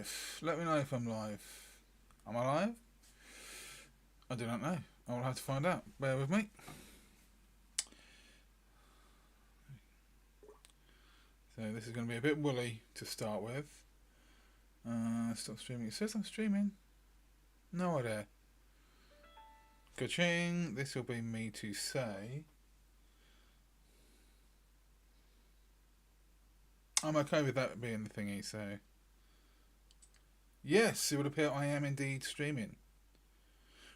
live? Let me know if I'm live. Am I live? I do not know. I will have to find out. Bear with me. So this is going to be a bit woolly to start with. Stop streaming. It says I'm streaming. No idea. Ka-ching. This will be me to say. I'm okay with that being the thingy, so. Yes, it would appear I am indeed streaming.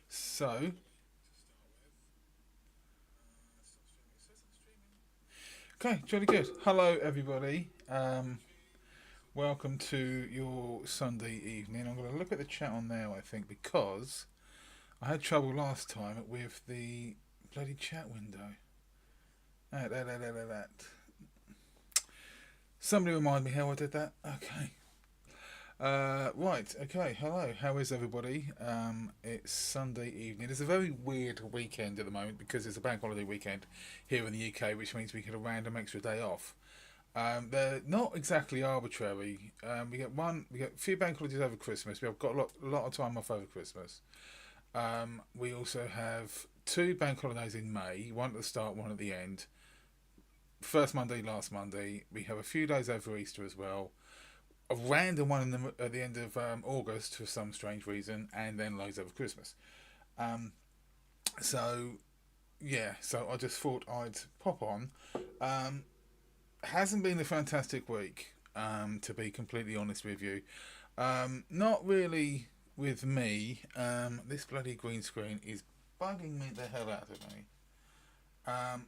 So. Okay, jolly good. Hello, everybody. Welcome to your Sunday evening. I'm going to look at the chat on now, I think, because I had trouble last time with the bloody chat window. That. Somebody remind me how I did that. Okay. Right. Okay. Hello. How is everybody? It's Sunday evening. It's a very weird weekend at the moment because it's a bank holiday weekend here in the UK, which means we get a random extra day off. They're not exactly arbitrary. We get a few bank holidays over Christmas. We've got a lot of time off over Christmas. We also have two bank holidays in May, one at the start, one at the end. First Monday, last Monday. We have a few days over Easter as well. A random one at the end of August for some strange reason, and then loads over Christmas. So I just thought I'd pop on. Hasn't been a fantastic week, to be completely honest with you. Not really with me. This bloody green screen is bugging me the hell out of me.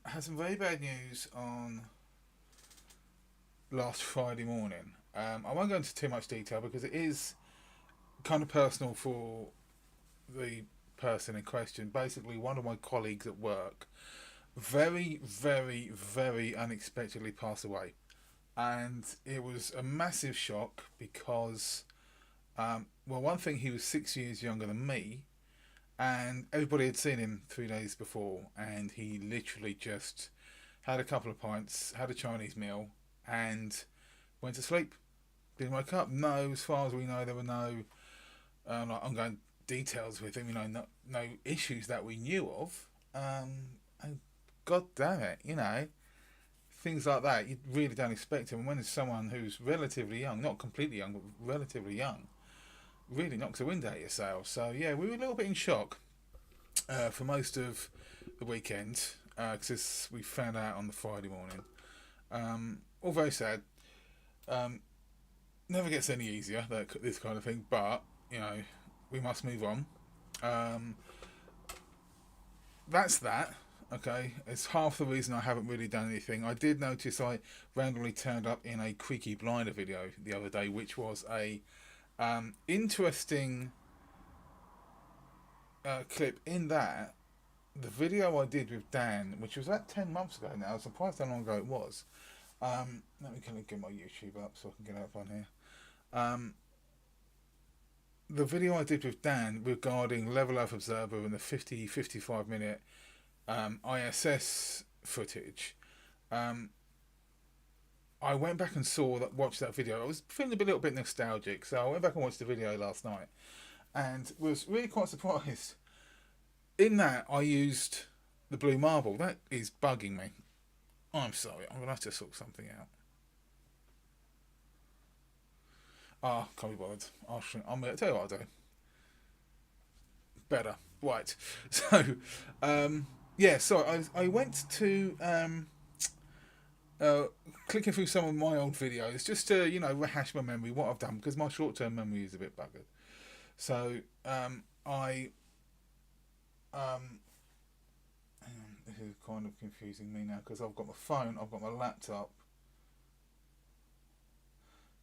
Had some very bad news on last Friday morning. I won't go into too much detail because it is kind of personal for the person in question. Basically, one of my colleagues at work very, very, very unexpectedly passed away. And it was a massive shock because, one thing, he was 6 years younger than me, and everybody had seen him 3 days before, and he literally just had a couple of pints, had a Chinese meal, and went to sleep. Didn't wake up. No, as far as we know, there were no ongoing details with him. No issues that we knew of. And God damn it, things like that you really don't expect him. And when there's someone who's relatively young, not completely young, but relatively young, really knocks the wind out of your sails. So yeah, we were a little bit in shock for most of the weekend because we found out on the Friday morning. All very sad. Never gets any easier, this kind of thing, but we must move on. That's that. Okay, it's half the reason I haven't really done anything. I did notice I randomly turned up in a Creaky Blinder video the other day, which was a interesting clip. In that, the video I did with Dan, which was about 10 months ago now, I was surprised how long ago it was. Let me kind of get my YouTube up so I can get up on here. The video I did with Dan regarding Level Up Observer and the 55 minute ISS footage. I went back and watched that video. I was feeling a little bit nostalgic, so I went back and watched the video last night and was really quite surprised. In that, I used the blue marble. That is bugging me. I'm sorry, I'm going to have to sort something out. Can't be bothered. I'm going to tell you what I'll do. Better. Right. So, I went to clicking through some of my old videos just to, rehash my memory, what I've done, because my short-term memory is a bit buggered. So, this is kind of confusing me now because I've got my phone, I've got my laptop.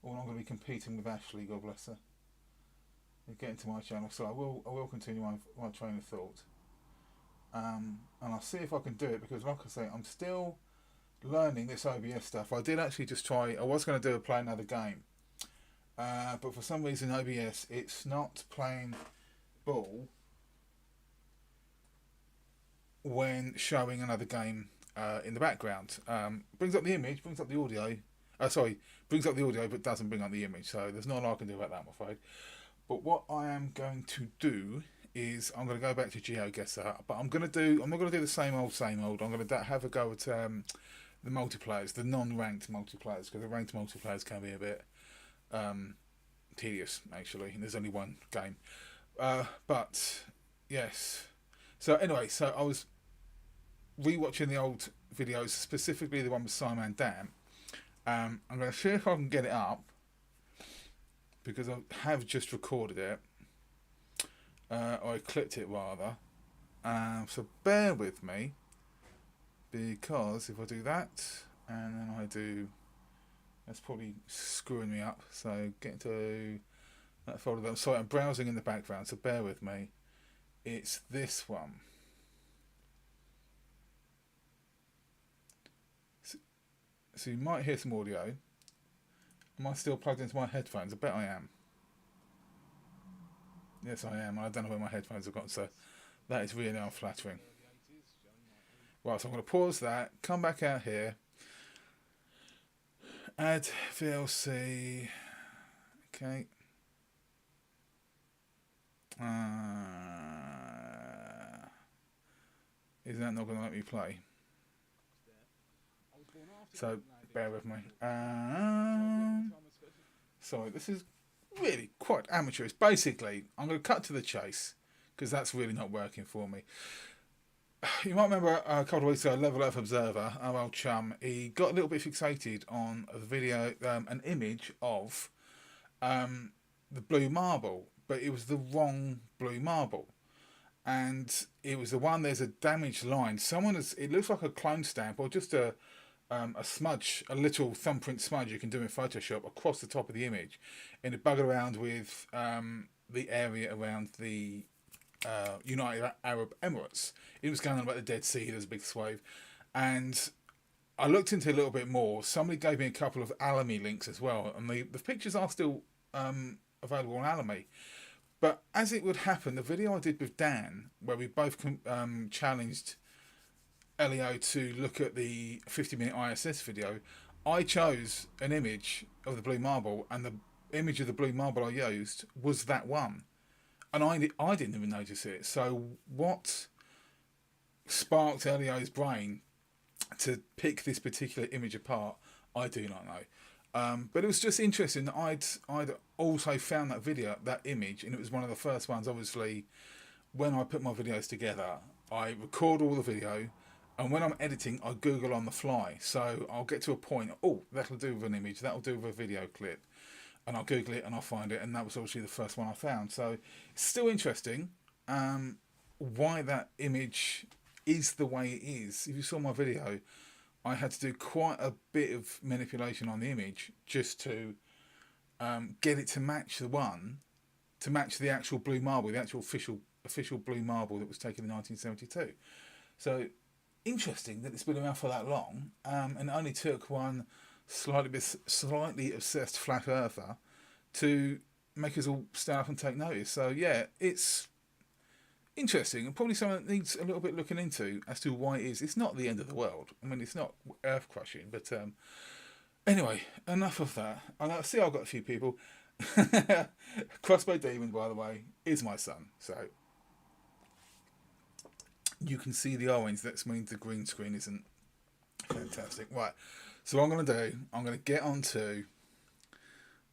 I'm going to be competing with Ashley, God bless her. Get into my channel, so I will continue my train of thought. And I'll see if I can do it because, like I say, I'm still learning this OBS stuff. I did actually just try. I was going to play another game, but for some reason OBS it's not playing ball when showing another game in the background. Brings up the image, brings up the audio, Sorry, brings up the audio but doesn't bring up the image. So there's not a lot I can do about that, I'm afraid. But what I am going to do is I'm going to go back to GeoGuessr, but I'm not going to do the same old. I'm going to have a go at the multiplayers, the non-ranked multiplayers, because the ranked multiplayers can be a bit tedious actually. And there's only one game, but yes. So anyway, so I was rewatching the old videos, specifically the one with Simon Dam. I'm going to see if I can get it up because I have just recorded it. Or I clipped it rather. So bear with me, because if I do that and then I do, that's probably screwing me up. So get into that folder. I'm sorry, I'm browsing in the background, so bear with me. It's this one. So you might hear some audio. Am I still plugged into my headphones? I bet I am. Yes, I am. I don't know where my headphones have gone, so that is really unflattering. Right, so I'm going to pause that, come back out here, add VLC, okay. Is that not going to let me play? So, bear with me. Sorry, this is really quite amateurish. Basically, I'm going to cut to the chase, because that's really not working for me. You might remember a couple of weeks ago, Level Earth Observer, our old chum, he got a little bit fixated on a video, an image of the blue marble, but it was the wrong blue marble. And it was the one, there's a damaged line. It looks like a clone stamp or just a smudge, a little thumbprint smudge you can do in Photoshop across the top of the image. And it buggered around with the area around the United Arab Emirates. It was going on about the Dead Sea, there's a big swathe. And I looked into it a little bit more. Somebody gave me a couple of Alamy links as well. And the pictures are still available on Alamy. But as it would happen, the video I did with Dan, where we both challenged Elio to look at the 50-minute ISS video, I chose an image of the blue marble, and the image of the blue marble I used was that one. And I didn't even notice it. So what sparked Elio's brain to pick this particular image apart, I do not know. But it was just interesting that I'd also found that video, that image, and it was one of the first ones. Obviously, when I put my videos together, I record all the video, and when I'm editing, I Google on the fly. So I'll get to a point, oh, that'll do with an image, that'll do with a video clip, and I'll Google it and I'll find it, and that was obviously the first one I found. So it's still interesting why that image is the way it is. If you saw my video, I had to do quite a bit of manipulation on the image just to get it to match the actual blue marble, the actual official blue marble that was taken in 1972. So interesting that it's been around for that long, and it only took one slightly obsessed flat earther to make us all stand up and take notice. So yeah, it's interesting, and probably something that needs a little bit looking into as to why it is. It's not the end of the world. I mean, it's not earth crushing, but anyway, enough of that. I see I've got a few people. Crossbow Demon, by the way, is my son, so you can see the orange. That means the green screen isn't fantastic. Right, so what I'm going to do, I'm going to get on to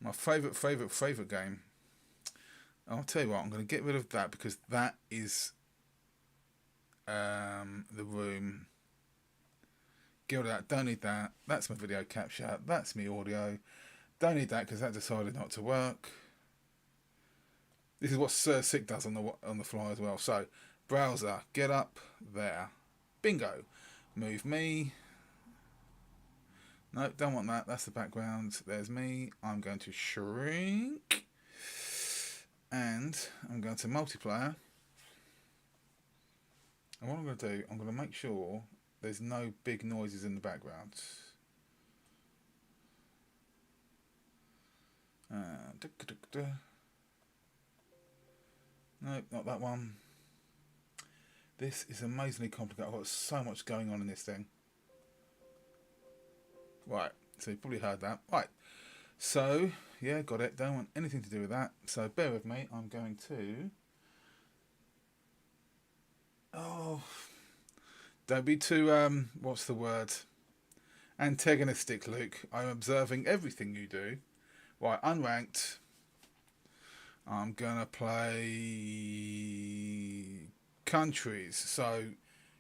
my favourite game. I'll tell you what, I'm going to get rid of that because that is the room. Get rid of that, don't need that. That's my video capture, that's my audio. Don't need that because that decided not to work. This is what Sir Sick does on the fly as well. So, browser, get up there. Bingo. Move me. No, don't want that. That's the background. There's me. I'm going to shrink. And I'm going to multiplayer. And what I'm going to do, I'm going to make sure there's no big noises in the background. Nope, not that one. This is amazingly complicated. I've got so much going on in this thing. Right, So you probably heard that. Right. So, yeah, got it. Don't want anything to do with that. So bear with me. I'm going to... Oh, don't be too, what's the word? Antagonistic, Luke. I'm observing everything you do. Right, unranked. I'm going to play countries. So,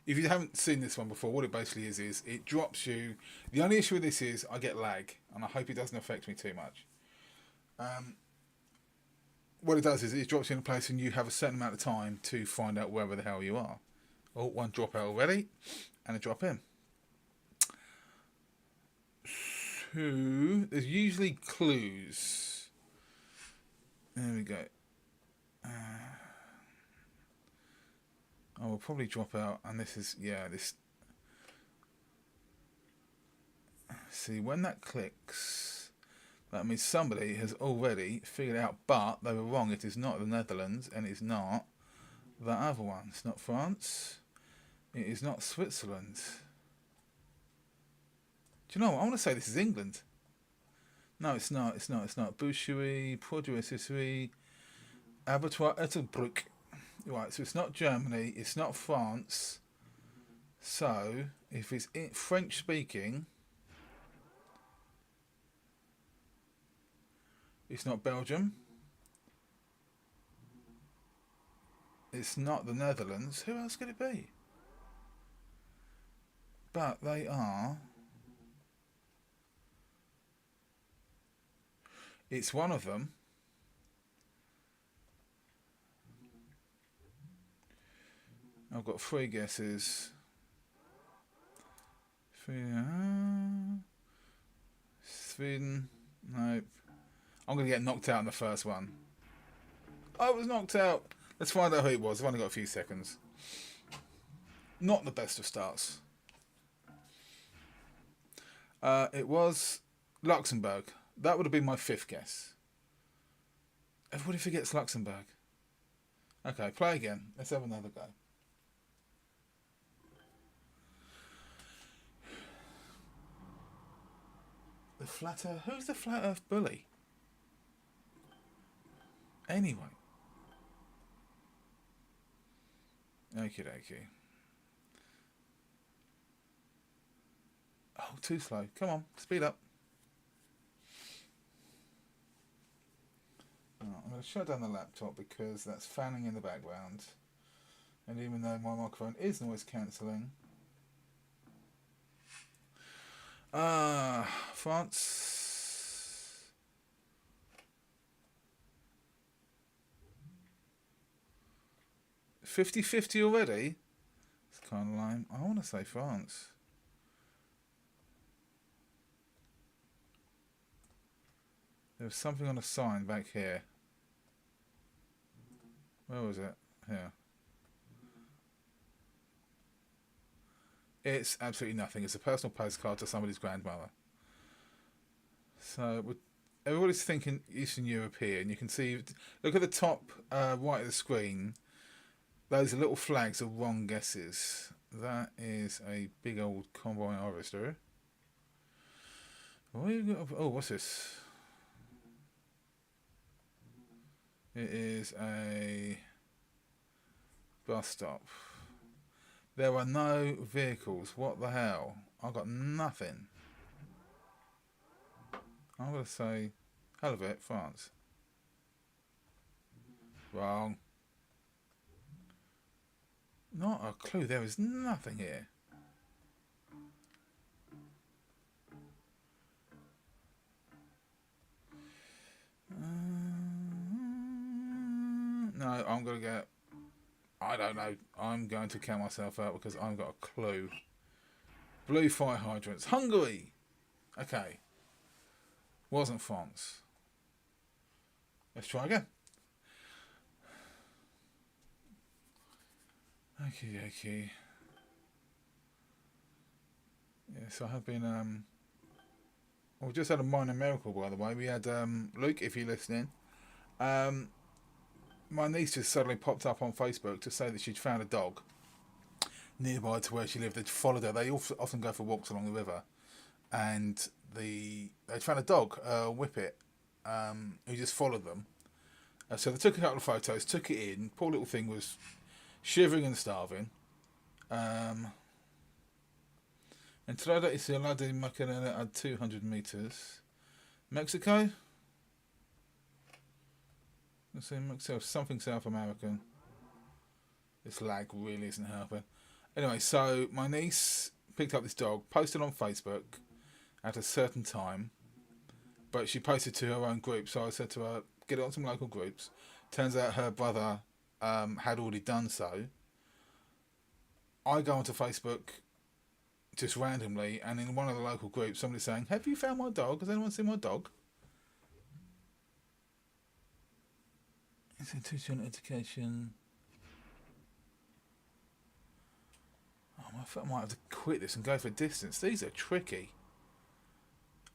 if you haven't seen this one before, what it basically is it drops you... The only issue with this is I get lag, and I hope it doesn't affect me too much. What it does is it drops you in a place and you have a certain amount of time to find out wherever the hell you are. Oh, one drop out already, and a drop in. So, there's usually clues. There we go. I will probably drop out, and this is, yeah, this... See, when that clicks, that means somebody has already figured out, but they were wrong. It is not the Netherlands, and it's not that other one. It's not France. It is not Switzerland. Do you know what? I want to say this is England. No, it's not. It's not. It's not. Boucherie, Produisserie, Abattoir Ettelbruck. Right, so it's not Germany. It's not France. So, if it's French speaking, it's not Belgium. It's not the Netherlands. Who else could it be? But they are... It's one of them. I've got 3 guesses. Sweden. Nope. I'm going to get knocked out in the first one. I was knocked out. Let's find out who it was. I've only got a few seconds. Not the best of starts. It was Luxembourg. That would have been my 5th guess. Everybody forgets Luxembourg. Okay, play again. Let's have another go. The Flat Earth... Who's the Flat Earth bully? Anyway. Okie dokie. Oh, too slow. Come on, speed up. Right, I'm going to shut down the laptop because that's fanning in the background. And even though my microphone is noise cancelling... France. $50-50 already? It's kind of lame. I want to say France. There was something on a sign back here. Where was it? Here. It's absolutely nothing. It's a personal postcard to somebody's grandmother. So everybody's thinking Eastern Europe here, and you can see, look at the top right of the screen. Those little flags are wrong guesses. That is a big old convoy harvester. Oh, what's this? It is a bus stop. There are no vehicles. What the hell? I've got nothing. I'm going to say, hell of it, France. Wrong. Not a clue. There is nothing here. No, I'm going to get... I don't know. I'm going to count myself out because I've got a clue. Blue fire hydrants. Hungary! Okay. Wasn't France. Let's try again. Okay. Yes, I have been... we just had a minor miracle, by the way. We had... Luke, if you're listening... my niece just suddenly popped up on Facebook to say that she'd found a dog nearby to where she lived. They'd followed her. They often go for walks along the river, and they'd found a dog, a whippet, who just followed them. So they took a couple of photos, took it in. Poor little thing was shivering and starving. Um, Entrada y Ciudad de Macarena at 200 meters. Mexico? Let's say Mexico, something South American. This lag really isn't helping. Anyway, so my niece picked up this dog, posted on Facebook at a certain time, but she posted to her own group. So I said to her, get it on some local groups. Turns out her brother had already done so. I go onto Facebook just randomly, and in one of the local groups, somebody's saying, have you found my dog? Has anyone seen my dog? Institutional education. Oh, I thought I might have to quit this and go for distance. These are tricky.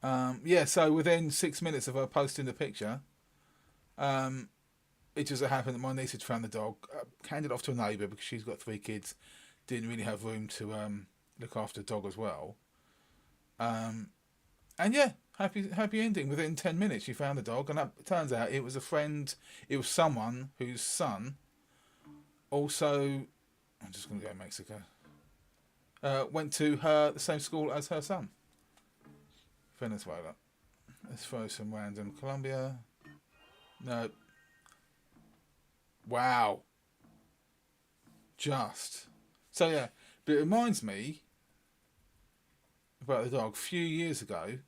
Yeah, so within 6 minutes of her posting the picture, it just happened that my niece had found the dog, handed it off to a neighbour because she's got 3 kids, didn't really have room to look after the dog as well. And yeah, happy ending. Within 10 minutes, she found the dog, and it turns out it was a friend. It was someone whose son also. I'm just going to go to Mexico. Went to the same school as her son. Venezuela. Let's throw some random. Colombia. No. Wow. Just. So yeah, but it reminds me about the dog. A few years ago,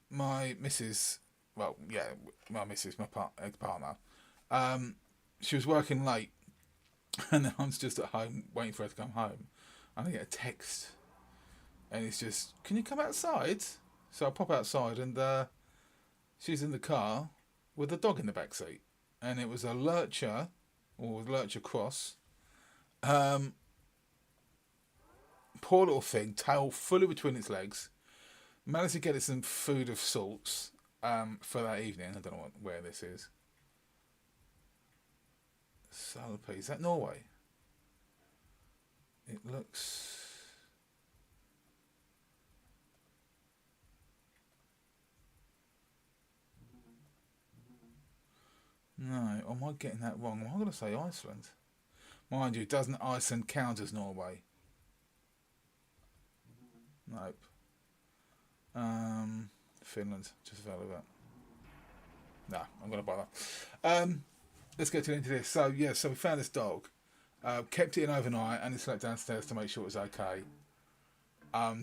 my missus, well, yeah, my missus, my ex-partner, she was working late, and I was just at home waiting for her to come home, and I get a text, and it's just, can you come outside? So I pop outside, and she's in the car with a dog in the back seat, and it was a lurcher, or lurcher cross. Poor little thing, tail fully between its legs. Managed to get it some food of sorts for that evening. I don't know where this is. Salapi, is that Norway? It looks. No, am I getting that wrong? Am I going to say Iceland? Mind you, doesn't Iceland count as Norway? Nope. Finland, just about that. No, I'm going to bother. Let's get into this. So yeah, so we found this dog, kept it in overnight, and it slept downstairs to make sure it was okay.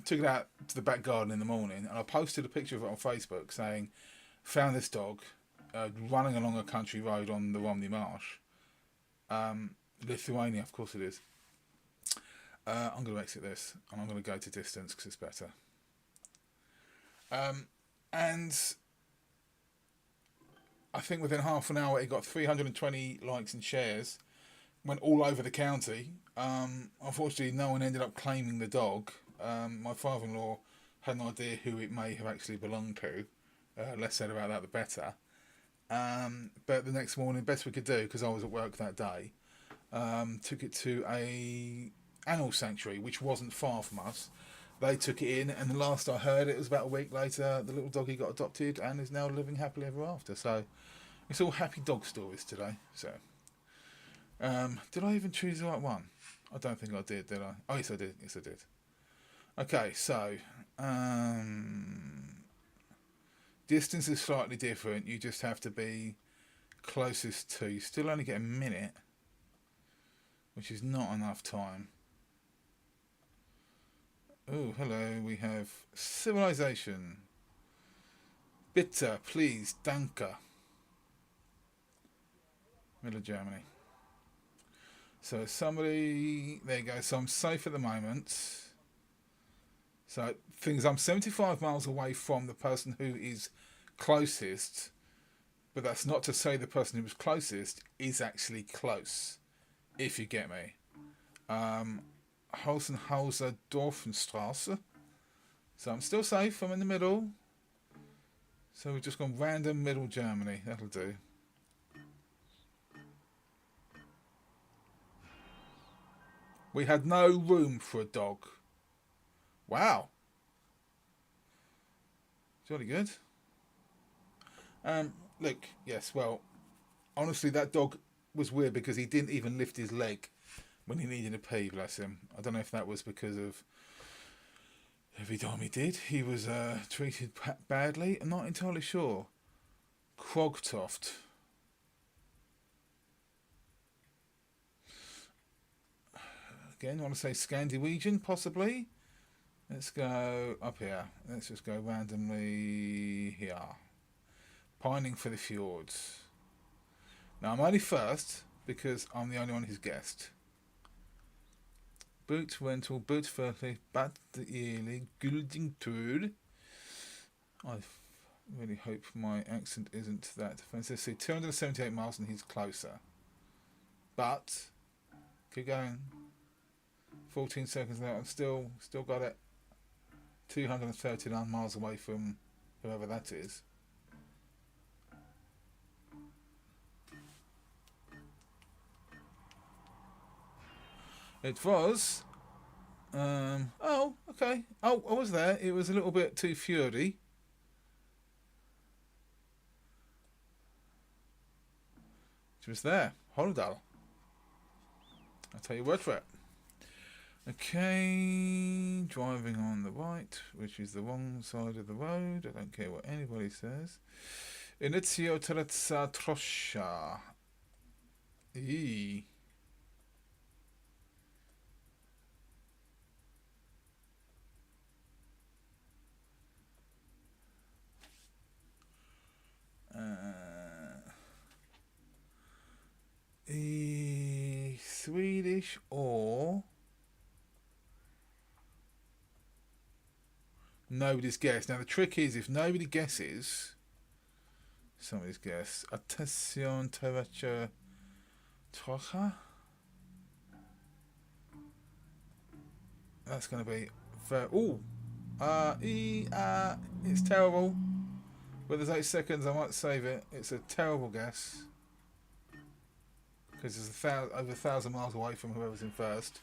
Took it out to the back garden in the morning, and I posted a picture of it on Facebook saying, found this dog running along a country road on the Romney Marsh. Lithuania, of course it is. I'm going to exit this, and I'm going to go to distance because it's better. And I think within half an hour it got 320 likes and shares, went all over the county. Unfortunately, no one ended up claiming the dog. My father-in-law had an idea who it may have actually belonged to. Less said about that, the better. But the next morning, best we could do, because I was at work that day, took it to a animal sanctuary, which wasn't far from us. They took it in, and the last I heard, it was about a week later, the little doggy got adopted and is now living happily ever after. So it's all happy dog stories today. So did I even choose the right one? I don't think I did I? Oh, yes, I did. Yes, I did. Okay, so distance is slightly different. You just have to be closest to. You still only get a minute, which is not enough time. Oh, hello, we have civilization. Bitte, please, danke. Middle of Germany. So somebody, there you go. So I'm safe at the moment. So things, I'm 75 miles away from the person who is closest, but that's not to say the person who was closest is actually close, if you get me. Hausenhauser Dorfenstraße. So I'm still safe, I'm in the middle. So we've just gone random middle Germany, that'll do. We had no room for a dog. Wow. Jolly good. Look, yes, well, honestly, that dog was weird because he didn't even lift his leg when he needed a pee, bless him. I don't know if that was because of every time he did, he was treated badly. I'm not entirely sure. Krogtoft. Again, I want to say Scandinavian, possibly. Let's go up here. Let's just go randomly here. Pining for the fjords. Now, I'm only first because I'm the only one who's guessed. Boot rental, boot firstly, bat yearly, gulding tour. I really hope my accent isn't that offensive. See, 278 miles and he's closer. But, keep going. 14 seconds now, I've still got it. 239 miles away from whoever that is. It was. Oh, okay. Oh, I was there. It was a little bit too fury. It was there. Holdal. I'll tell you word for it. Okay, driving on the right, which is the wrong side of the road. I don't care what anybody says. Inizio terza troscia. E. Swedish or nobody's guess. Now the trick is if nobody guesses, somebody's guess. Attention terracha trocha. That's going to be very. It's terrible. But there's 8 seconds. I might save it. It's a terrible guess because it's over 1,000 miles away from whoever's in first.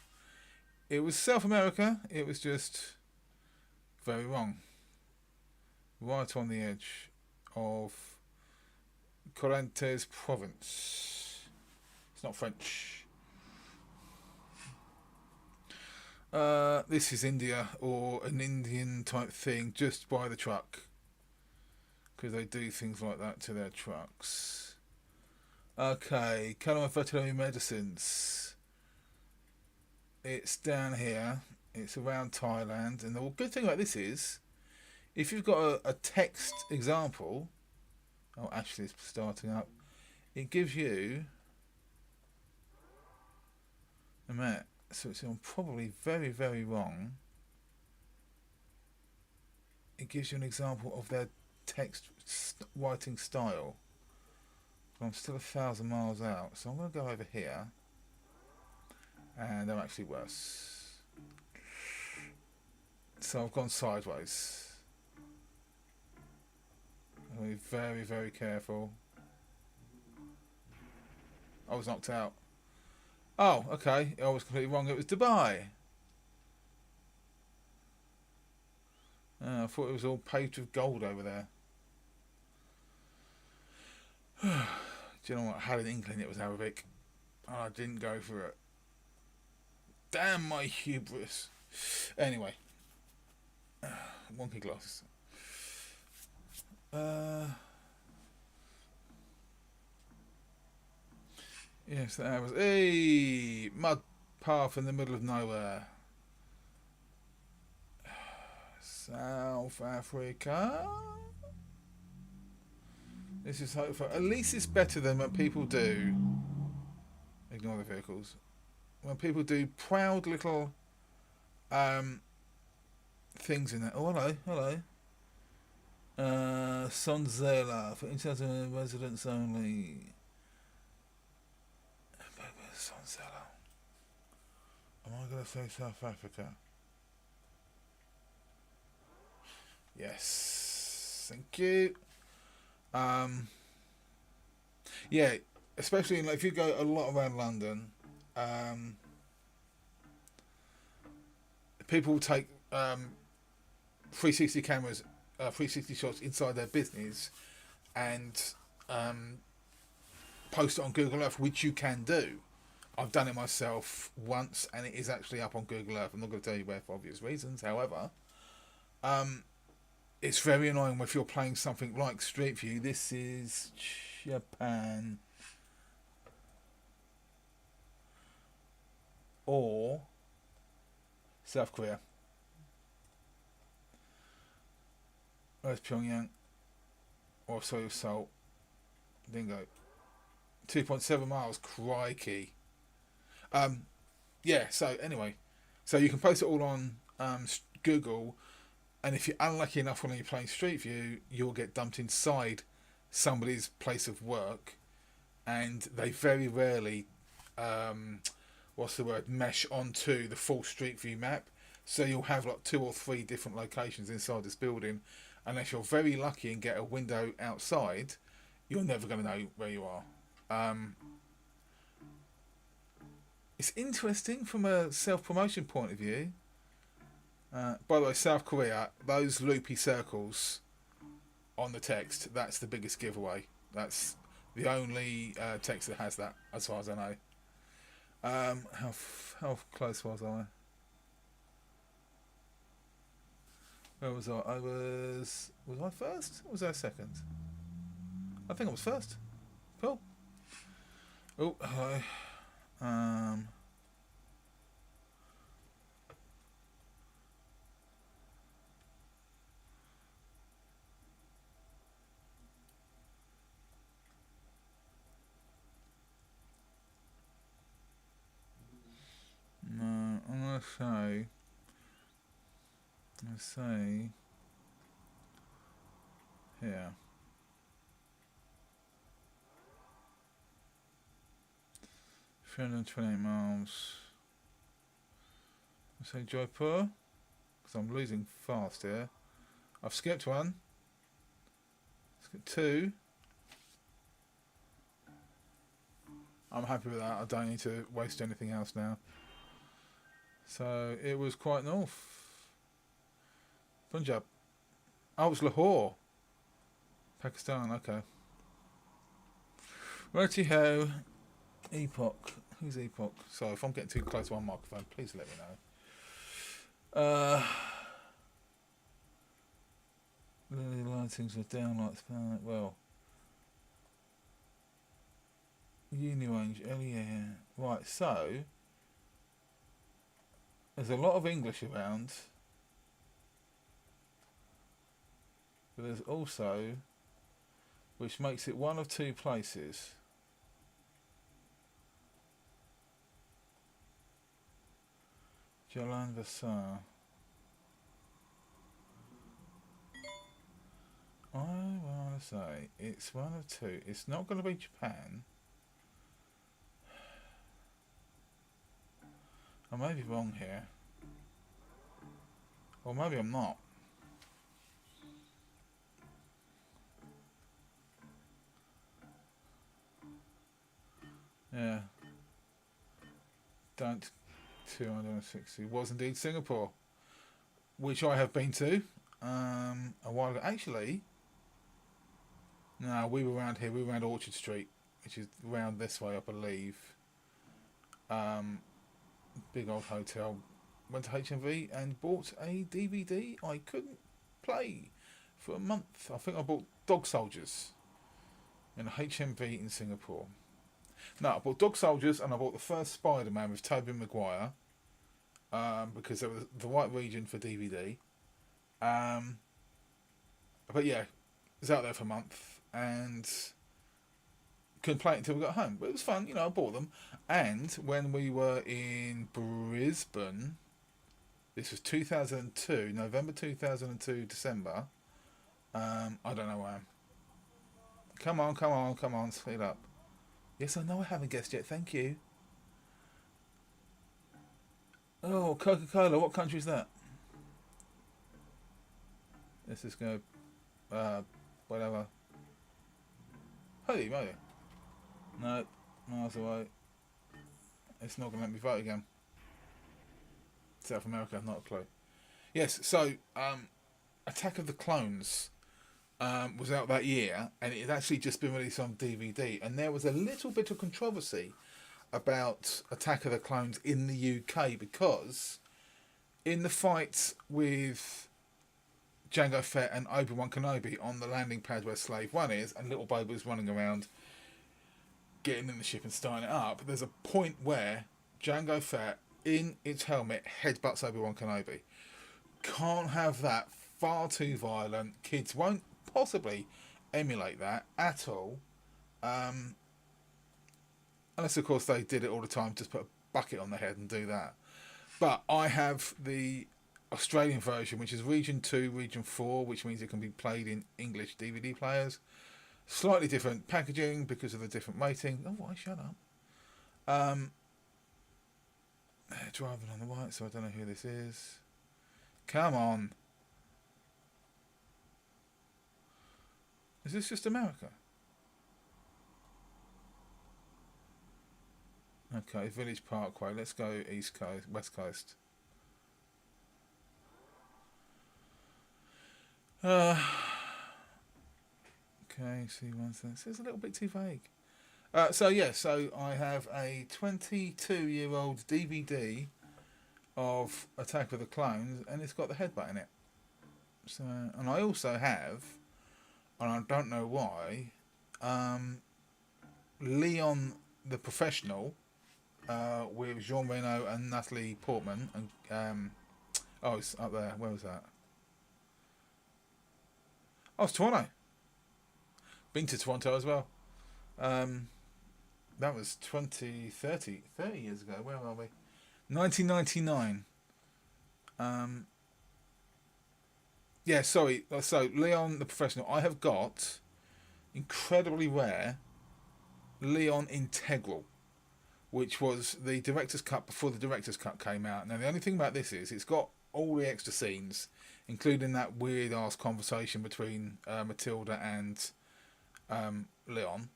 It was South America. It was just very wrong. Right on the edge of Corrientes province. It's not French. This is India or an Indian type thing just by the truck. Because they do things like that to their trucks. Okay, Kalama Veterinary Medicines. It's down here. It's around Thailand. And the good thing about this is, if you've got a text example, oh, actually it's starting up, it gives you a minute. So it's probably very, very wrong. It gives you an example of their text writing style. I'm still 1,000 miles out, so I'm going to go over here, and they're actually worse. So I've gone sideways. I'm going to be very, very careful. I was knocked out. Oh, okay. I was completely wrong. It was Dubai. I thought it was all paved with gold over there. Do you know what? I had an inkling it was Arabic. And I didn't go for it. Damn my hubris. Anyway. Wonky glasses. Yes, that was a mud path in the middle of nowhere. South Africa. This is hopeful. At least it's better than what people do. Ignore the vehicles. When people do proud little things in there. Oh, hello. Sonzela for international residents only. Sonzela. Am I going to say South Africa? Yes. Thank you. Yeah, especially if you go a lot around London, people will take 360 cameras 360 shots inside their business and post it on Google Earth, which you can do. I've done it myself once, and it is actually up on Google Earth. I'm not going to tell you where for obvious reasons. However, it's very annoying if you're playing something like Street View. This is Japan or South Korea. Where's Pyongyang? Or Seoul? Dingo. 2.7 miles. Crikey. Yeah, so anyway. So you can post it all on Google, and if you're unlucky enough when you're playing Street View, you'll get dumped inside somebody's place of work, and they very rarely, mesh onto the full Street View map. So you'll have like 2 or 3 different locations inside this building. Unless you're very lucky and get a window outside, you're never going to know where you are. It's interesting from a self-promotion point of view. By the way, South Korea, those loopy circles on the text, that's the biggest giveaway. That's the only text that has that, as far as I know. How close was I? Where was I? Was I first? Or was I second? I think I was first. Cool. Oh, hello. No, I'm gonna say here. 328 miles. I say Jaipur, because I'm losing fast here. I've skipped one. Skipped 2. I'm happy with that. I don't need to waste anything else now. So it was quite north. Punjab. Oh, it's Lahore. Pakistan, okay. Righty ho. Epoch. Who's Epoch? So if I'm getting too close to one microphone, please let me know. The lightings are down like that. Well, Unirange, yeah. Right, so there's a lot of English around, but there's also, which makes it one of 2 places. Jalan Besar. I want to say it's one of 2. It's not going to be Japan. I may be wrong here. Or maybe I'm not. Yeah. Don't 260 was indeed Singapore, which I have been to a while ago. Actually, no, we were around here. We were around Orchard Street, which is around this way, I believe. Big old hotel. Went to HMV and bought a DVD I couldn't play for a month. I think I bought Dog Soldiers in a HMV in Singapore. No, I bought Dog Soldiers and I bought the first Spider-Man with Tobey Maguire because there was the right region for DVD. But yeah, it was out there for a month and couldn't play it until we got home. But it was fun, I bought them. And when we were in Brisbane, this was 2002, November 2002, December. I don't know why. Come on, speed up. Yes, I know I haven't guessed yet, thank you. Oh, Coca-Cola, what country is that? Let's just go, whatever. Holy moly. No, miles away. It's not going to let me vote again. South America, not a clue. Yes, so, Attack of the Clones was out that year, and it had actually just been released on DVD. And there was a little bit of controversy about Attack of the Clones in the UK because in the fight with Jango Fett and Obi-Wan Kenobi on the landing pad where Slave One is, and little Boba was running around getting in the ship and starting it up, there's a point where Jango Fett, in its helmet, headbutts Obi-Wan Kenobi. Can't have that. Far too violent. Kids won't possibly emulate that at all. Unless, of course, they did it all the time, just put a bucket on the head and do that. But I have the Australian version, which is Region 2, Region 4, which means it can be played in English DVD players. Slightly different packaging because of the different rating. Oh, why? Shut up. They're driving on the right, so I don't know who this is. Come on. Is this just America? Okay, Village Parkway. Let's go East Coast, West Coast. Okay, see one thing. This is a little bit too vague. So I have a 22-year-old DVD of Attack of the Clones, and it's got the headbutt in it. So, and I also have, and I don't know why, Leon the Professional, with Jean Reno and Natalie Portman, and it's up there. Where was that? Oh, it's Toronto. Been to Toronto as well. That was 30 years ago. Where are we? 1999. Yeah, sorry. So, Leon the Professional. I have got incredibly rare Leon Integral, which was the director's cut before the director's cut came out. Now, the only thing about this is it's got all the extra scenes, including that weird ass conversation between Matilda and Leon.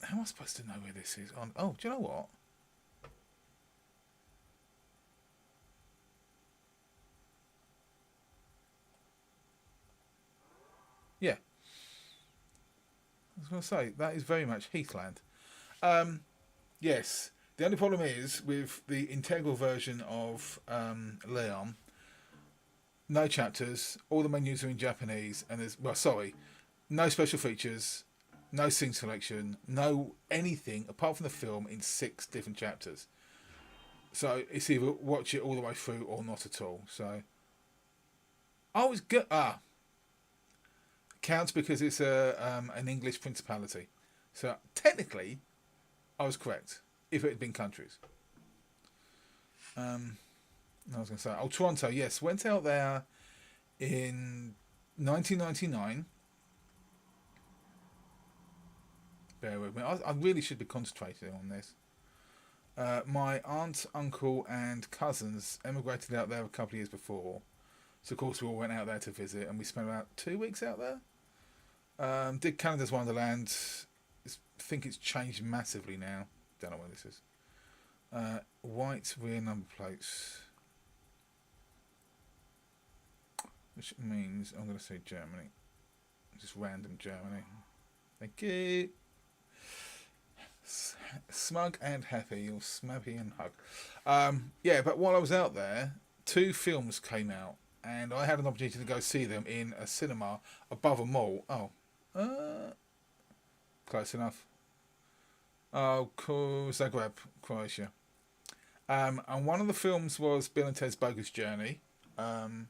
How am I supposed to know where this is? Oh, do you know what? Yeah. I was going to say, that is very much Heathland. Yes. The only problem is, with the integral version of Leon, no chapters, all the menus are in Japanese, and no special features, no scene selection, no anything apart from the film in 6 different chapters. So it's either watch it all the way through or not at all. So it's good. Counts because it's an English principality. So technically, I was correct if it had been countries. I was going to say, Toronto, yes, went out there in 1999. Bear with me. I really should be concentrating on this. My aunt, uncle, and cousins emigrated out there a couple of years before. So, of course, we all went out there to visit, and we spent about 2 weeks out there. Did Canada's Wonderland. I think it's changed massively now. Don't know where this is. White rear number plates. Which means I'm going to say Germany. Just random Germany. Thank you. Smug and happy, or smappy and hug. But while I was out there, 2 films came out, and I had an opportunity to go see them in a cinema above a mall. Close enough. Zagreb, Croatia. And one of the films was Bill and Ted's Bogus Journey, and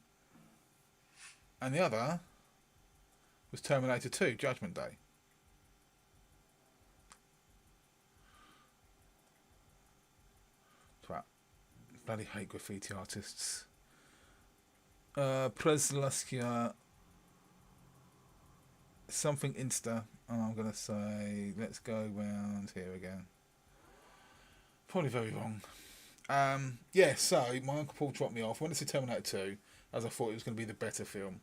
the other was Terminator 2, Judgment Day. Bloody hate graffiti artists. Preslaskia. Something Insta. I'm going to say, let's go round here again. Probably very wrong. So my Uncle Paul dropped me off. Went to see Terminator 2, as I thought it was going to be the better film.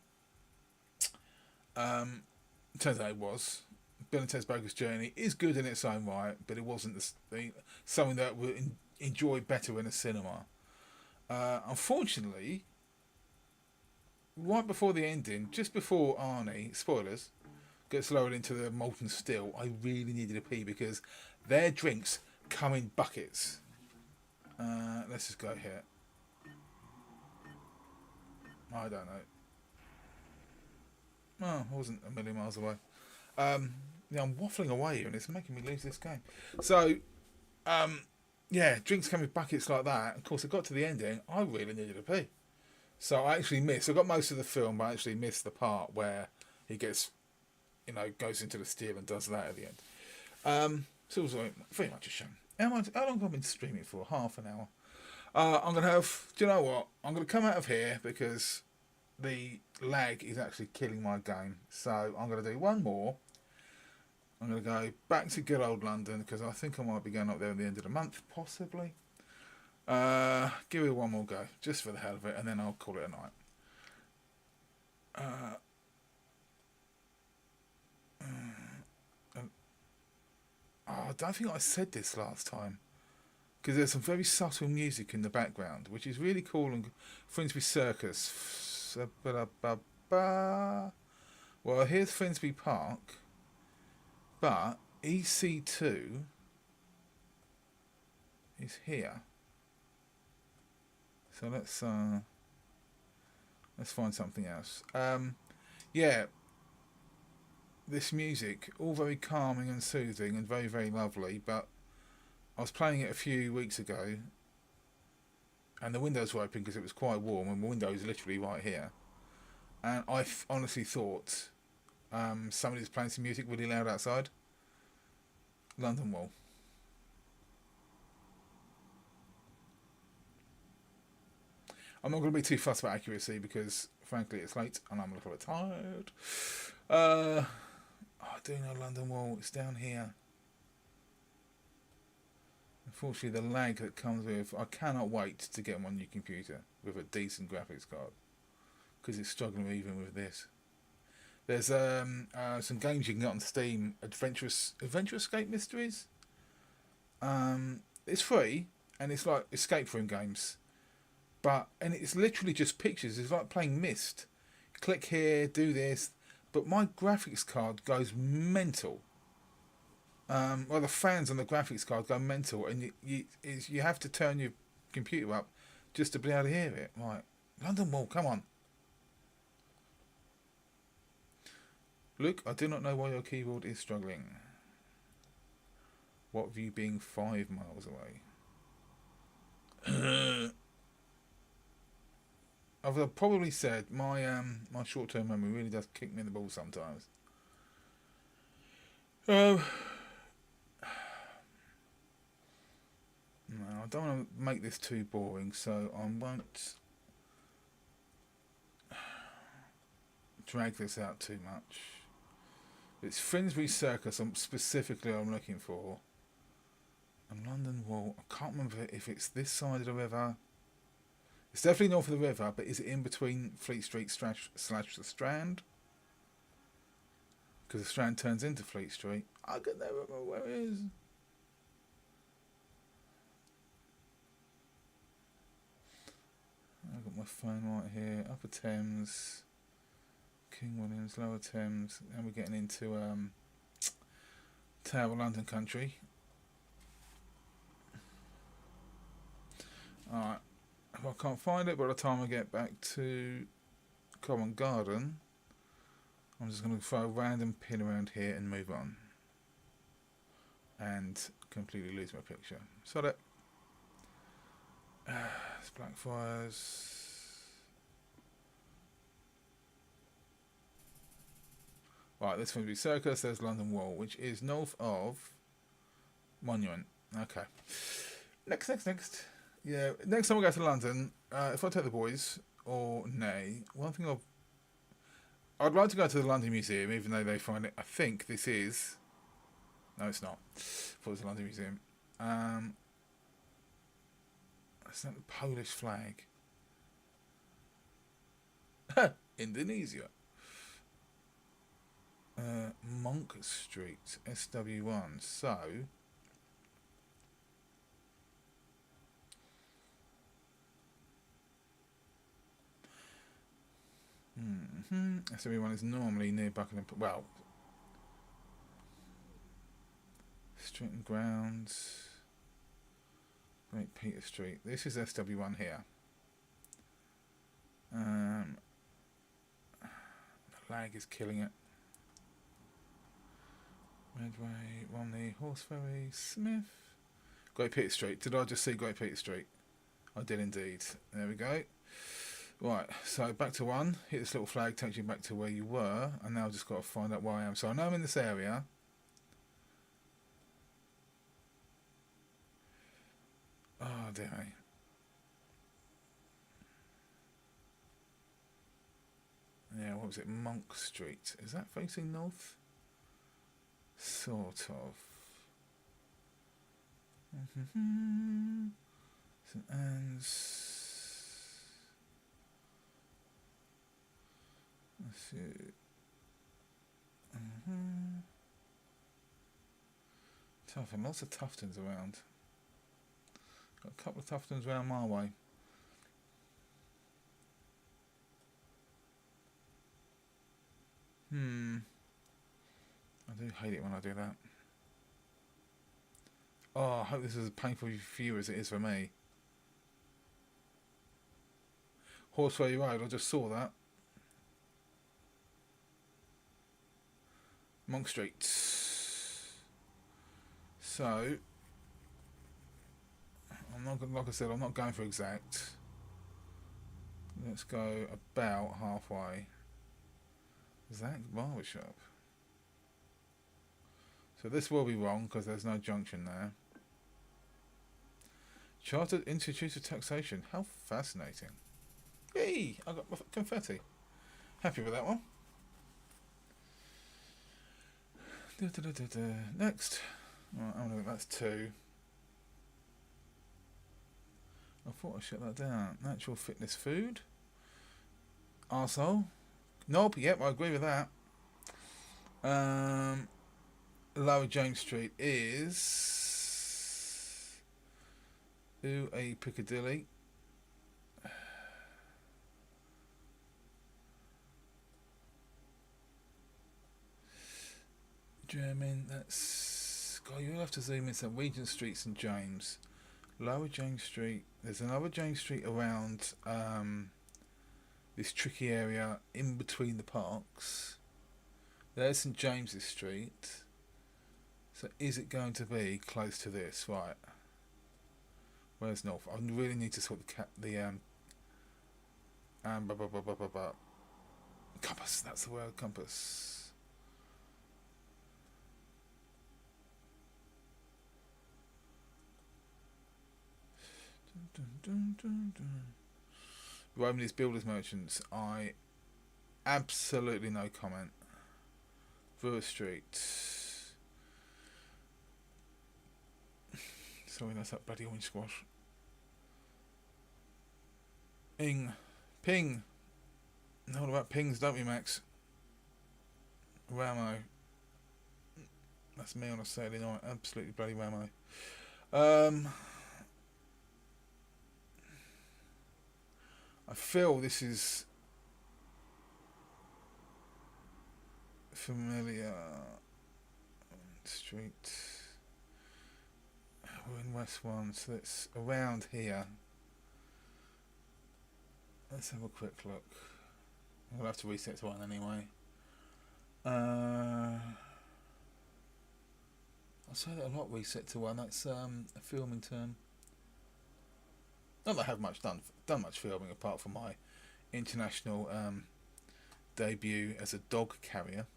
Turns out it was. Bill and Ted's Bogus Journey is good in its own right, but it wasn't something that would enjoy better in a cinema. Unfortunately, right before the ending, just before Arnie, spoilers, gets lowered into the molten steel, I really needed a pee because their drinks come in buckets. Let's just go here. I don't know. Oh, I wasn't a million miles away. Yeah, I'm waffling away and it's making me lose this game. So, yeah, drinks come in buckets like that. Of course, I got to the ending. I really needed a pee. So I actually missed. I got most of the film, but I actually missed the part where he gets, goes into the steel and does that at the end. So it was very much a shame. How long have I been streaming for? Half an hour. I'm going to have... Do you know what? I'm going to come out of here because the lag is actually killing my game. So I'm going to do one more. I'm going to go back to good old London because I think I might be going up there at the end of the month, possibly. Give it one more go, just for the hell of it, and then I'll call it a night. I don't think I said this last time because there's some very subtle music in the background, which is really cool. And Finsbury Circus. Well, here's Finsbury Park, but EC2 is here. So let's find something else. Yeah, this music, all very calming and soothing and very, very lovely, but I was playing it a few weeks ago and the windows were open because it was quite warm and the window is literally right here. And I honestly thought somebody was playing some music really loud outside. London Wall. I'm not going to be too fussed about accuracy because, frankly, it's late and I'm a little bit tired. I do know London Wall. It's down here. Unfortunately, the lag that comes with... I cannot wait to get my new computer with a decent graphics card because it's struggling even with this. There's some games you can get on Steam. Adventure Escape Mysteries. It's free and it's like escape room games. And it's literally just pictures. It's like playing Myst. Click here, do this. But my graphics card goes mental. Well, the fans on the graphics card go mental, and you have to turn your computer up just to be able to hear it. Right, London Wall, come on. Luke, I do not know why your keyboard is struggling. What of you being 5 miles away? I've probably said my short-term memory really does kick me in the balls sometimes. No, I don't want to make this too boring, so I won't drag this out too much. It's Finsbury Circus specifically I'm looking for. And London Wall, I can't remember if it's this side of the river. It's definitely north of the river, but is it in between Fleet Street slash the Strand? Because the Strand turns into Fleet Street. I can never remember where it is. I've got my phone right here. Upper Thames, King Williams, Lower Thames, and we're getting into Tower London country. Alright. If I can't find it by the time I get back to Covent Garden, I'm just going to throw a random pin around here and move on. And completely lose my picture. So that... it's Blackfriars. Right, this one's be Circus, there's London Wall, which is north of Monument. Okay. Next. Yeah, next time we go to London, if I take the boys, or nay, one thing I'd like to go to the London Museum, even though they find it, I think this is... No, it's not. I thought it was the London Museum. It's not the Polish flag. Indonesia. Monk Street, SW1. So... SW1 is normally near Buckingham. Well, Street and Grounds, Great Peter Street. This is SW1 here. The lag is killing it. Medway, Romney, Horseferry, Smith. Great Peter Street. Did I just see Great Peter Street? I did indeed. There we go. Right, so back to 1. Hit this little flag, takes you back to where you were. And now I've just got to find out where I am. So I know I'm in this area. Oh, dear me. Yeah, what was it? Monk Street. Is that facing north? Sort of. St Anne's. Let's see. Tufton. Lots of Tuftons around. Got a couple of Tuftons around my way. I do hate it when I do that. Oh, I hope this is as painful for you as it is for me. Horseway Road, I just saw that. Monk Street. So, I'm not, like I said, I'm not going for exact. Let's go about halfway. Zach's Barbershop. So this will be wrong because there's no junction there. Chartered Institute of Taxation. How fascinating. Yay! I got confetti. Happy with that one. Next. Right, I'm gonna, that's 2. I thought I shut that down. Natural Fitness Food. Arsehole. Nope, yep, I agree with that. Lower James Street is a Piccadilly. German, that's... God, you'll have to zoom in some Regent Street, St James. Lower James Street. There's another James Street around this tricky area in between the parks. There's St James's Street. So is it going to be close to this? Right. Where's north? I really need to sort the compass. That's the word, compass. Romanese Builders Merchants. I absolutely no comment. Brewer Street. Sorry, that's that bloody orange squash. Ping. Know all about pings, don't we, Max? Ramo. That's me on a Saturday night. Absolutely bloody Ramo. I feel this is familiar. Street. We're in West 1, so it's around here. Let's have a quick look. We'll have to reset to 1 anyway. I'll say that a lot, reset to 1. That's a filming term. Not that I have done much filming apart from my international debut as a dog carrier.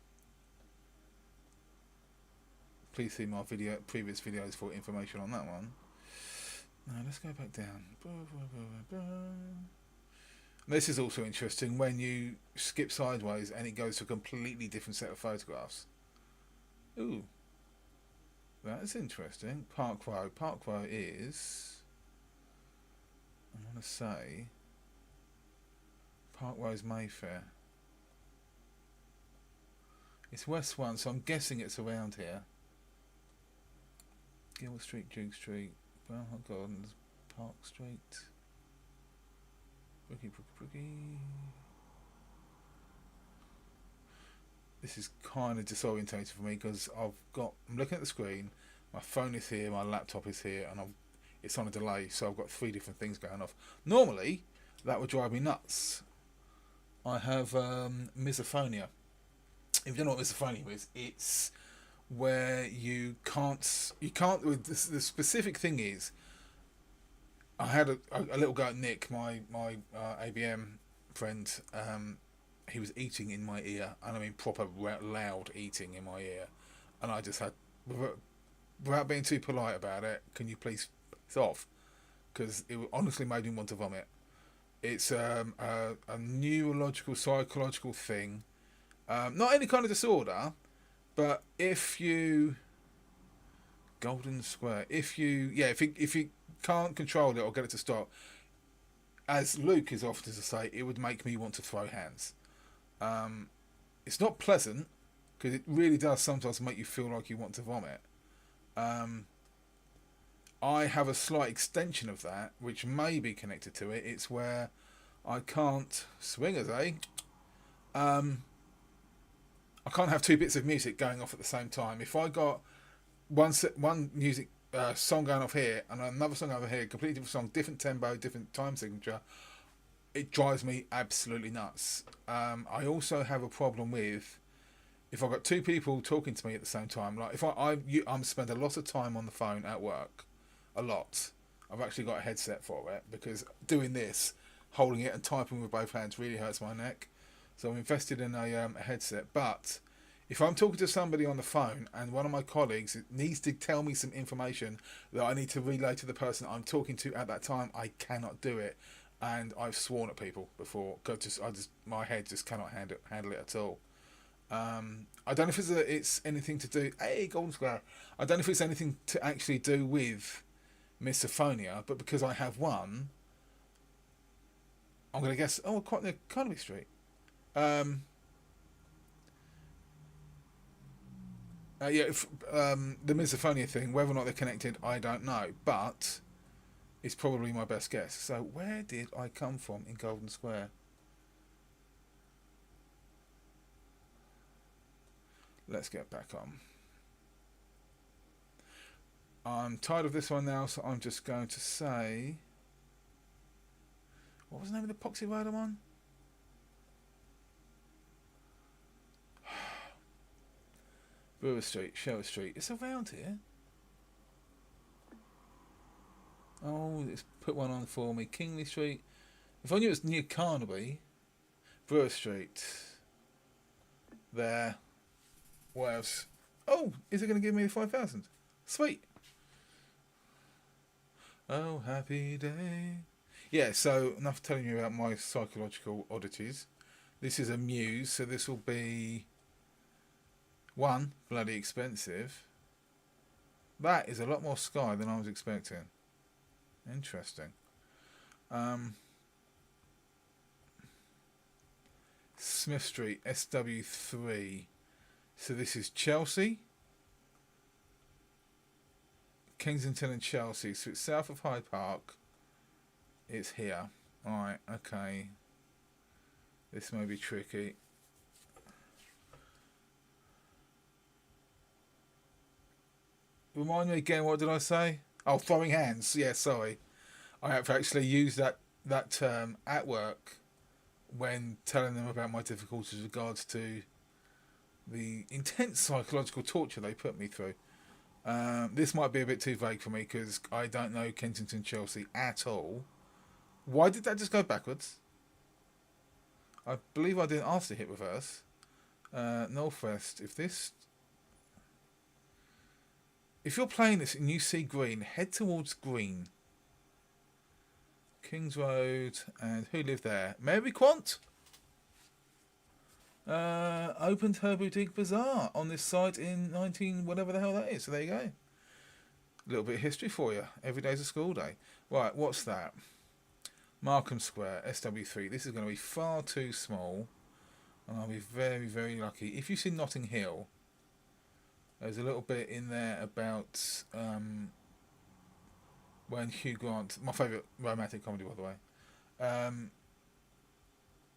Please see my previous videos for information on that one. Now let's go back down. This is also interesting when you skip sideways and it goes to a completely different set of photographs. Ooh, that's interesting. Park Row. Park Row is, I want to say, Park Row's Mayfair. It's West 1, so I'm guessing it's around here. Gill Street, Duke Street, Brownhall Gardens, Park Street, Brookie. This is kind of disorientating for me because I'm looking at the screen, my phone is here, my laptop is here, and it's on a delay, so I've got three different things going off. Normally, that would drive me nuts. I have misophonia. If you don't know what misophonia is, it's where the specific thing is, I had a little go at Nick, my ABM friend. He was eating in my ear, and I mean proper loud eating in my ear, and I just had, without being too polite about it, can you please piss off? Because it honestly made me want to vomit. It's a neurological, psychological thing. Not any kind of disorder, but if you golden square, if you can't control it or get it to stop, as Luke is often to say, it would make me want to throw hands. It's not pleasant because it really does sometimes make you feel like you want to vomit. I have a slight extension of that, which may be connected to it. It's where I can't swingers, eh? I can't have two bits of music going off at the same time. If I got one music song going off here and another song over here, completely different song, different tempo, different time signature, it drives me absolutely nuts. I also have a problem with if I've got two people talking to me at the same time. Like if I'm spend a lot of time on the phone at work, a lot. I've actually got a headset for it because doing this, holding it and typing with both hands really hurts my neck. So I'm invested in a headset. But if I'm talking to somebody on the phone and one of my colleagues needs to tell me some information that I need to relay to the person I'm talking to at that time, I cannot do it. And I've sworn at people before because my head just cannot handle it at all. I don't know if it's anything to do. Hey, Golden Square. I don't know if it's anything to actually do with misophonia, but because I have one, I'm going to guess. Oh, quite near Carnaby Street. The misophonia thing, whether or not they're connected, I don't know, but it's probably my best guess. So where did I come from in Golden Square? Let's get back on. I'm tired of this one now, so I'm just going to say, what was the name of the Poxy Rider one? Brewer Street, Sherwood Street. It's around here. Oh, it's put one on for me. Kingley Street. If I knew it was near Carnaby. Brewer Street. There. What else? Oh, is it going to give me the 5,000? Sweet. Oh, happy day. Yeah, so enough telling you about my psychological oddities. This is a Muse, so this will be one, bloody expensive. That is a lot more Sky than I was expecting. Interesting. Smith Street, SW3. So this is Chelsea, Kensington and Chelsea. So it's south of Hyde Park. It's here. Alright, okay. This may be tricky. Remind me again, what did I say? Oh, throwing hands. Yeah, sorry. I have actually used that term at work when telling them about my difficulties with regards to the intense psychological torture they put me through. This might be a bit too vague for me because I don't know Kensington Chelsea at all. Why did that just go backwards? I believe I didn't ask to hit reverse. Northwest. If you're playing this and you see green, head towards green. Kings Road, and who lived there? Mary Quant. Opened her boutique bazaar on this site in 19 whatever the hell that is. So there you go. A little bit of history for you. Every day's a school day. Right, what's that? Markham Square, SW3. This is going to be far too small, and I'll be very, very lucky. If you see Notting Hill, there's a little bit in there about when Hugh Grant, my favourite romantic comedy by the way,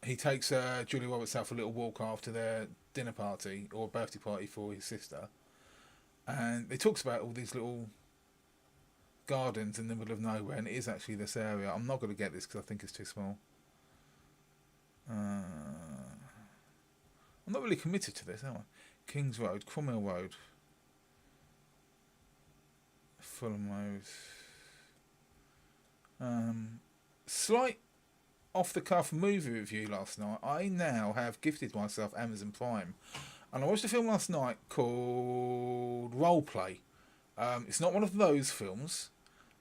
he takes Julia Roberts out for a little walk after their dinner party or birthday party for his sister, and it talks about all these little gardens in the middle of nowhere, and it is actually this area. I'm not going to get this because I think it's too small. I'm not really committed to this, am I? Kings Road, Cromwell Road, Fulham Road. Slight off the cuff movie review last night. I now have gifted myself Amazon Prime, and I watched a film last night called Role Play. It's not one of those films,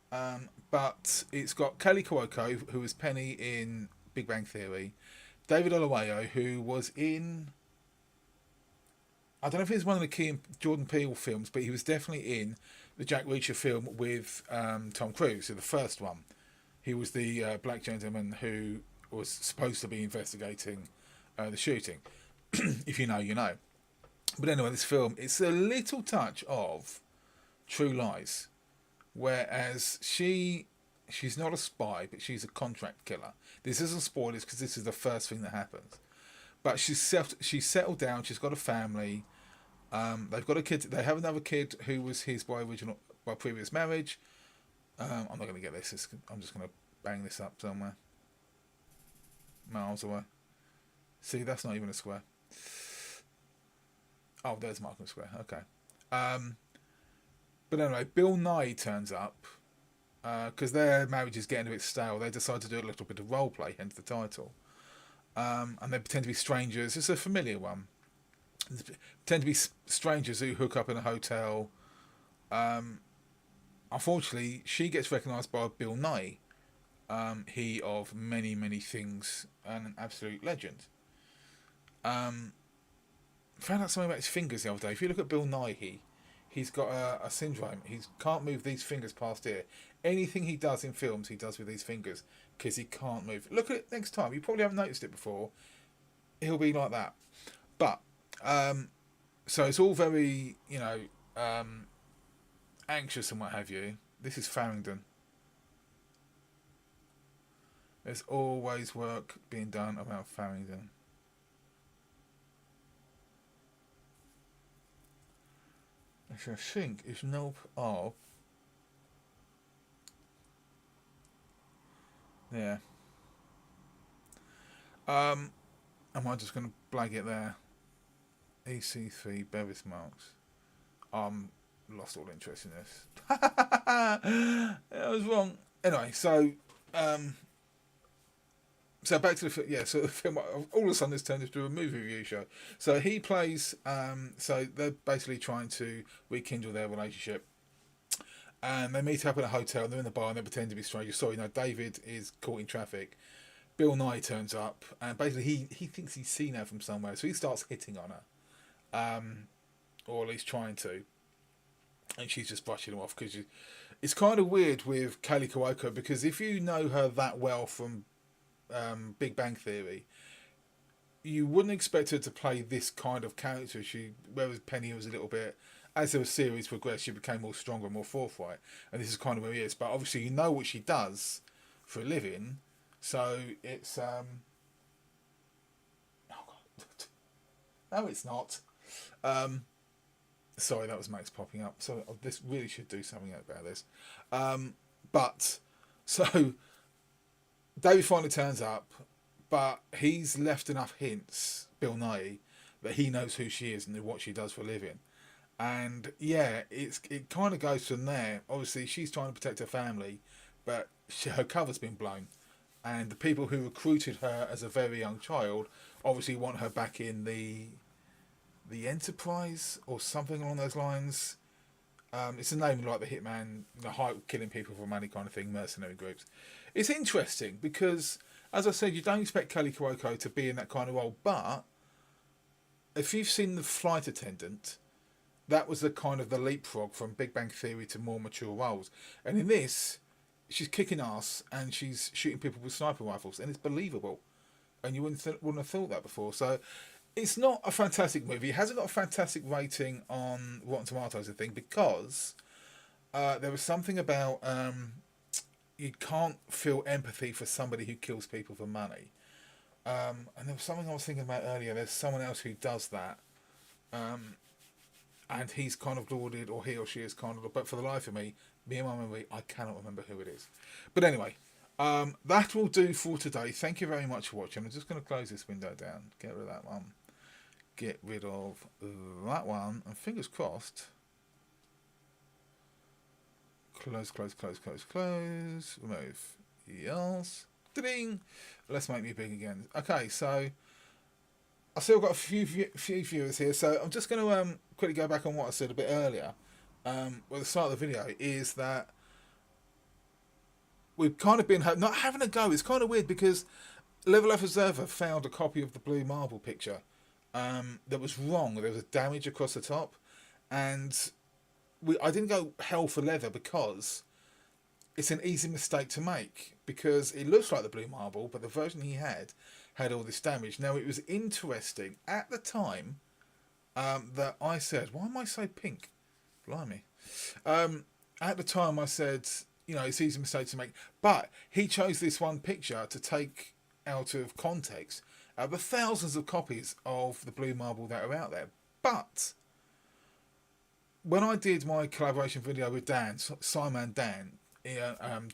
but it's got Kelly Cuoco, who was Penny in Big Bang Theory, David Oyelowo, who was in, I don't know if it was one of the key Jordan Peele films, but he was definitely in the Jack Reacher film with Tom Cruise, so the first one. He was the black gentleman who was supposed to be investigating the shooting. If you know, you know. But anyway, this film, it's a little touch of True Lies, whereas she's not a spy, but she's a contract killer. This isn't spoilers because this is the first thing that happens. But she's settled down. She's got a family. They've got a kid. They have another kid who was his by previous marriage. I'm not going to get this. I'm just going to bang this up somewhere. Miles away. See, that's not even a square. Oh, there's Markham Square. Okay. But anyway, Bill Nye turns up because their marriage is getting a bit stale. They decide to do a little bit of role play, hence the title. And they pretend to be strangers. It's a familiar one. They pretend to be strangers who hook up in a hotel. Unfortunately, she gets recognised by Bill Nye. He of many, many things, and an absolute legend. Found out something about his fingers the other day. If you look at Bill Nighy, he's got a syndrome. He can't move these fingers past here. Anything he does in films, he does with these fingers because he can't move. Look at it next time. You probably haven't noticed it before. He'll be like that. But so it's all very, anxious and what have you. This is Farringdon. There's always work being done about Farringdon. Which I think is north of. Yeah. Am I just going to blag it there? EC3 Bevis Marks. Lost all interest in this. I was wrong. Anyway, so back to so the film. All of a sudden, this turned into a movie review show. So he plays. So they're basically trying to rekindle their relationship, and they meet up in a hotel. They're in the bar and they pretend to be strangers. Sorry, no. David is caught in traffic. Bill Nye turns up, and basically he thinks he's seen her from somewhere, so he starts hitting on her, or at least trying to, and she's just brushing him off because it's kind of weird with Kaley Cuoco because if you know her that well from Big Bang Theory, you wouldn't expect her to play this kind of character. Whereas Penny was a little bit, as the series progressed, she became more stronger and more forthright, and this is kind of where he is. But obviously, you know what she does for a living, so it's oh God. No, it's not. Sorry, that was Max popping up. So this really should do something about this. But so David finally turns up, but he's left enough hints, Bill Nye, that he knows who she is and what she does for a living. And yeah, it kind of goes from there. Obviously, she's trying to protect her family, but her cover's been blown. And the people who recruited her as a very young child obviously want her back in the Enterprise or something along those lines. It's a name like the Hitman, killing people for money kind of thing, mercenary groups. It's interesting because, as I said, you don't expect Kaley Cuoco to be in that kind of role, but if you've seen The Flight Attendant, that was the kind of the leapfrog from Big Bang Theory to more mature roles. And in this, she's kicking ass and she's shooting people with sniper rifles, and it's believable. And you wouldn't have thought that before. So it's not a fantastic movie. It hasn't got a fantastic rating on Rotten Tomatoes, I think, because there was something about you can't feel empathy for somebody who kills people for money. And there was something I was thinking about earlier. There's someone else who does that. And he's kind of lauded, or he or she is kind of, but for the life of me, me and my memory, I cannot remember who it is. But anyway, that will do for today. Thank you very much for watching. I'm just going to close this window down, get rid of that one, get rid of that one, and fingers crossed, close, remove, yes, ding, let's make me big again. Okay, so I still got a few viewers here, so I'm just going to quickly go back on what I said a bit earlier. Well, the start of the video is that we've kind of been not having a go. It's kind of weird because Level Up Observer found a copy of the Blue Marble picture that was wrong. There was a damage across the top, and I didn't go hell for leather because it's an easy mistake to make, because it looks like the Blue Marble, but the version he had all this damage. Now, it was interesting at the time that I said, why am I so pink? Blimey. At the time I said, you know, it's easy mistake to make, but he chose this one picture to take out of context the thousands of copies of the Blue Marble that are out there. But when I did my collaboration video with Dan, Simon Dan,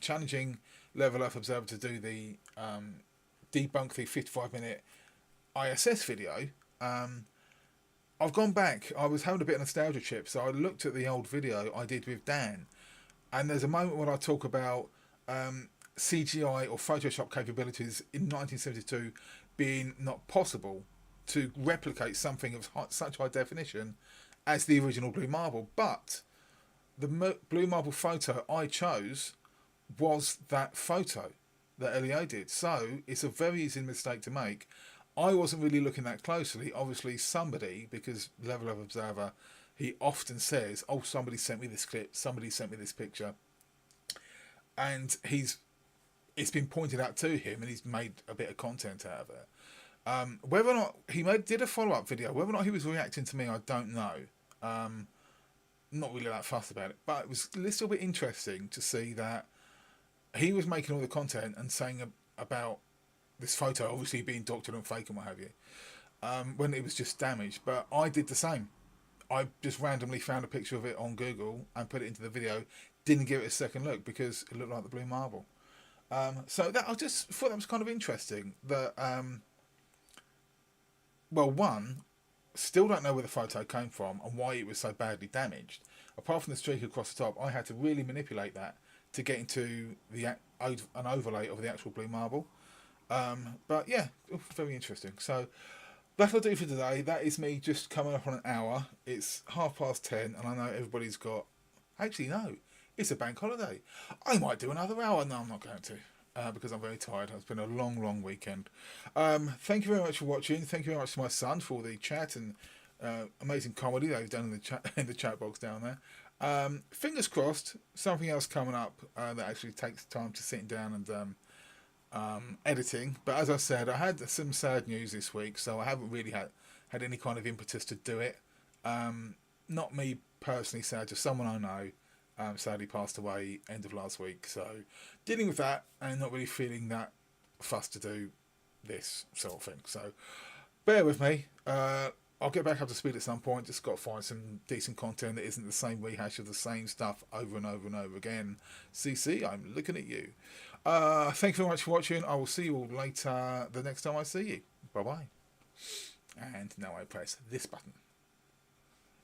challenging Level Up Observer to do the debunk the 55-minute ISS video, I've gone back. I was having a bit of nostalgia trip, so I looked at the old video I did with Dan, and there's a moment when I talk about CGI or Photoshop capabilities in 1972 being not possible to replicate something of such high definition as the original Blue Marble. But the Blue Marble photo I chose was that photo that LEO did. So it's a very easy mistake to make. I wasn't really looking that closely. Obviously somebody, because Level Up Observer, he often says, oh, somebody sent me this clip, somebody sent me this picture. And it's been pointed out to him, and he's made a bit of content out of it. Whether or not he did a follow-up video, whether or not he was reacting to me, I don't know. Not really that fussed about it, but it was a little bit interesting to see that he was making all the content and saying about this photo obviously being doctored and fake and what have you, when it was just damaged. But I did the same. I just randomly found a picture of it on Google and put it into the video. Didn't give it a second look because it looked like the Blue Marble. So that, I just thought that was kind of interesting. That well, one, still don't know where the photo came from and why it was so badly damaged. Apart from the streak across the top, I had to really manipulate that to get into an overlay of the actual Blue Marble. But yeah, very interesting. So that'll do for today. That is me just coming up on an hour. It's 10:30, and I know everybody's got... Actually, no, it's a bank holiday. I might do another hour. No, I'm not going to, because I'm very tired. It's been a long weekend. Thank you very much for watching. Thank you very much to my son for the chat and amazing comedy that he's done in the chat box down there. Fingers crossed, something else coming up that actually takes time to sit down and editing. But as I said, I had some sad news this week, so I haven't really had any kind of impetus to do it. Not me personally sad, just someone I know sadly passed away end of last week, so dealing with that and not really feeling that fussed to do this sort of thing. So bear with me. I'll get back up to speed at some point. Just got to find some decent content that isn't the same rehash of the same stuff over and over again. CC, I'm looking at you. Thank you very much for watching. I will see you all later the next time I see you. Bye bye. And now I press this button.